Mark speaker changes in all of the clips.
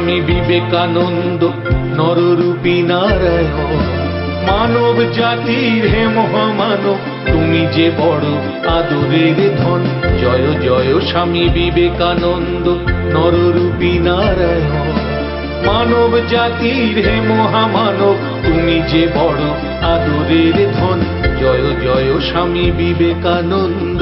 Speaker 1: স্বামী বিবেকানন্দ নররূপী নারায়ণ। মানব জাতির হে মহামানব তুমি যে বড় আদরের ধন। জয় জয় স্বামী বিবেকানন্দ নররূপী নারায়ণ। মানব জাতির হে মহামানব তুমি যে বড় আদরের ধন। জয় জয় স্বামী বিবেকানন্দ।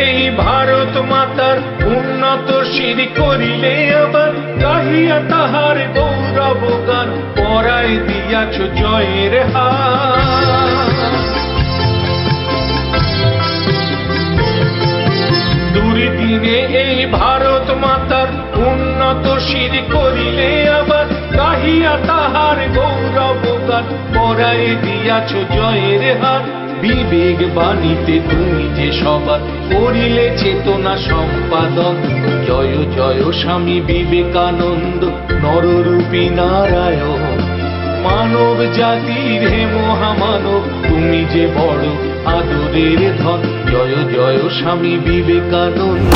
Speaker 1: এই ভারত মাতার উন্নত শির করিলে আবার গাহিয়া তাহার গৌরব গান পরায় দিয়াছ জয়ের হার। দুর্দিনে এই ভারত মাতার উন্নত শির করিলে আবার গাহিয়া তাহার গৌরব গান পরায় দিয়াছ জয়ের হার। বিবেক বাণীতে তুমি যে সবার করিলে চেতনা সম্পাদন। জয় জয় স্বামী বিবেকানন্দ নররূপী নারায়ণ। মানব জাতির হে মহামানব তুমি যে বড় আদরের ধন। জয় জয় স্বামী বিবেকানন্দ।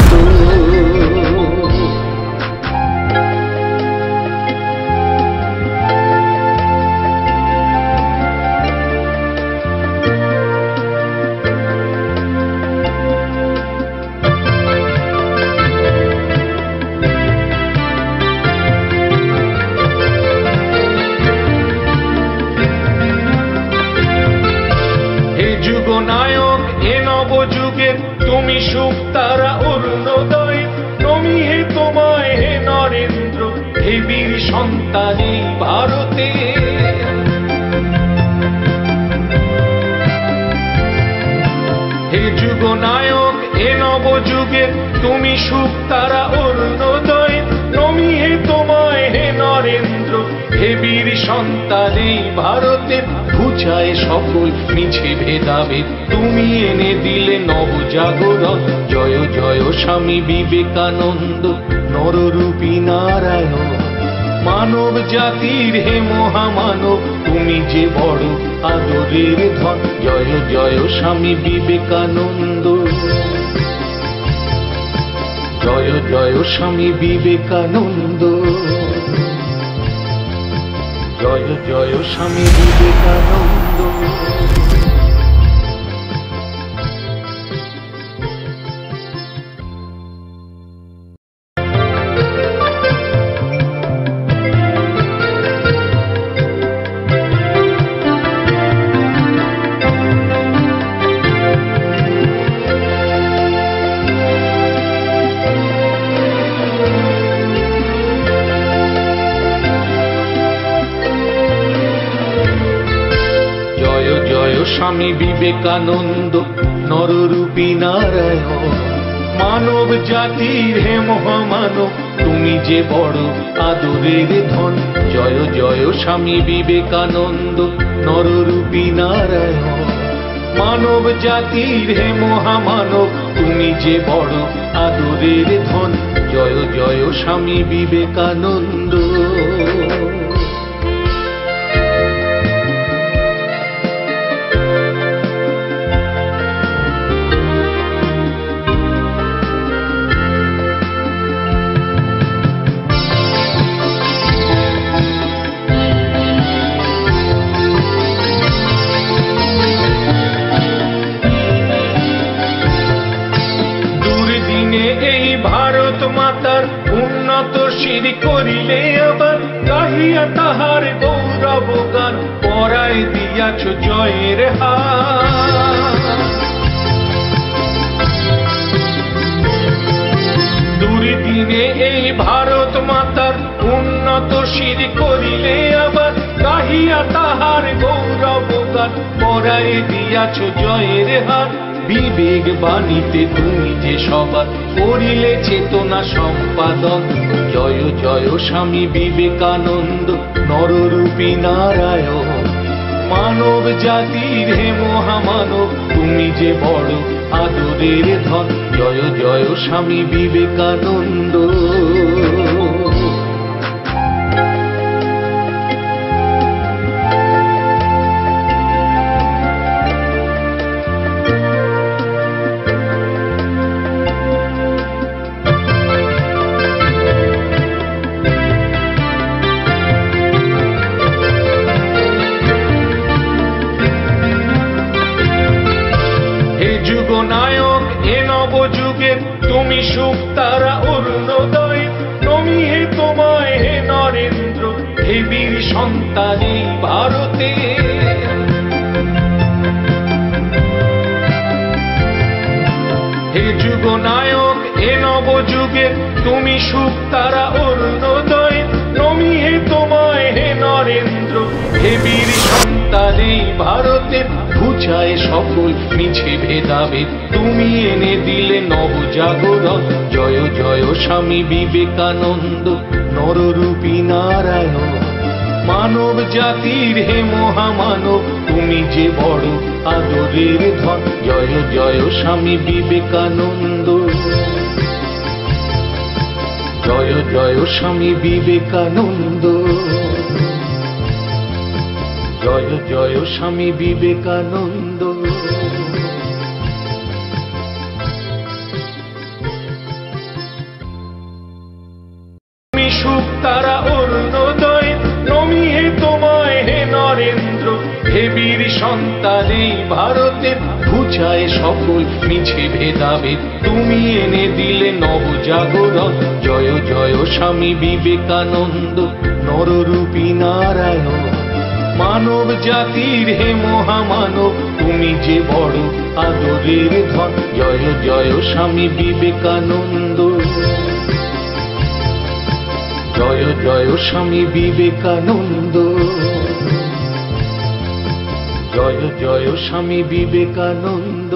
Speaker 1: নায়ক এ নবযুগের তুমি সুখ তারা অরুণোদয়। নমি হে তোমায় হে নরেন্দ্র হে বীর সন্তান এই ভারতে। হে যুগ নায়ক এ নবযুগের তুমি সুখ তারা অরুণোদয়। নমি হে তোমায় হে নরেন্দ্র হে বীর সন্তান এই ভারতের। ঘুচায় সকল মিছে ভেদাভেদ তুমি এনে দিলে নবজাগরণ। জয় জয় স্বামী বিবেকানন্দ নররূপী নারায়ণ। মানব জাতির হে মহামানব তুমি যে বড় আদরের ধন। জয় জয় স্বামী বিবেকানন্দ। জয় জয় স্বামী বিবেকানন্দ। জয় জয় স্বামী বিবেকানন্দ। স্বামী বিবেকানন্দ নররূপী নারায়ণ। মানব জাতির হে মহামানব তুমি যে বড় আদরের ধন। জয় জয় স্বামী বিবেকানন্দ নররূপী নারায়ণ। মানব জাতির হে মহামানব তুমি যে বড় আদরের ধন। জয় জয় স্বামী বিবেকানন্দ। এই ভারত মাতার উন্নত শির করিলে আবার গাহিয়া তাহার গৌরব গান পরায় দিয়াছ জয়ের হার। দুর্দিনে এই ভারত মাতার উন্নত শির করিলে আবার গাহিয়া তাহার গৌরব গান পরায় দিয়াছ জয়ের হার। বিবেক বাণীতে তুমি যে সবার করিলে চেতনা সম্পাদন। জয় জয় স্বামী বিবেকানন্দ নররূপী নারায়ণ। মানব জাতির হে মহামানব তুমি যে বড় আদরের ধন জয় জয় স্বামী বিবেকানন্দ যুগনায়ক এ নবযুগের তুমি সুখ তারা অরুণোদয় নমি হে তোমায় হে নরেন্দ্র হে বীর সন্তান এই ভারতে হে যুগনায়ক এ নবযুগের তুমি সুখ তারা অরুণোদয় নমি হে তোমায় হে নরেন্দ্র হে বীর সন্তান এই ভারতের ঘুচায় সকল মিছে ভেদাভেদ তুমি এনে দিলে নবজাগরণ জয় জয় স্বামী বিবেকানন্দ নররূপী নারায়ণ মানব জাতির হে মহামানব তুমি যে বড় আদরের ধন জয় জয় স্বামী বিবেকানন্দ জয় জয় স্বামী বিবেকানন্দ জয় জয় স্বামী বিবেকানন্দ তুমি সুখ তারা অরুণোদয় নমি হে তোমায় হে নরেন্দ্র হে বীর সন্তান এই ভারতের ঘুচায় সকল মিছে ভেদাভেদ তুমি এনে দিলে নবজাগরণ জয় জয় স্বামী বিবেকানন্দ নররূপী নারায়ণ মানব জাতির হে মহামানব তুমি যে বড় আদরের ধন জয় জয় স্বামী বিবেকানন্দ জয় জয় স্বামী বিবেকানন্দ জয় জয় স্বামী বিবেকানন্দ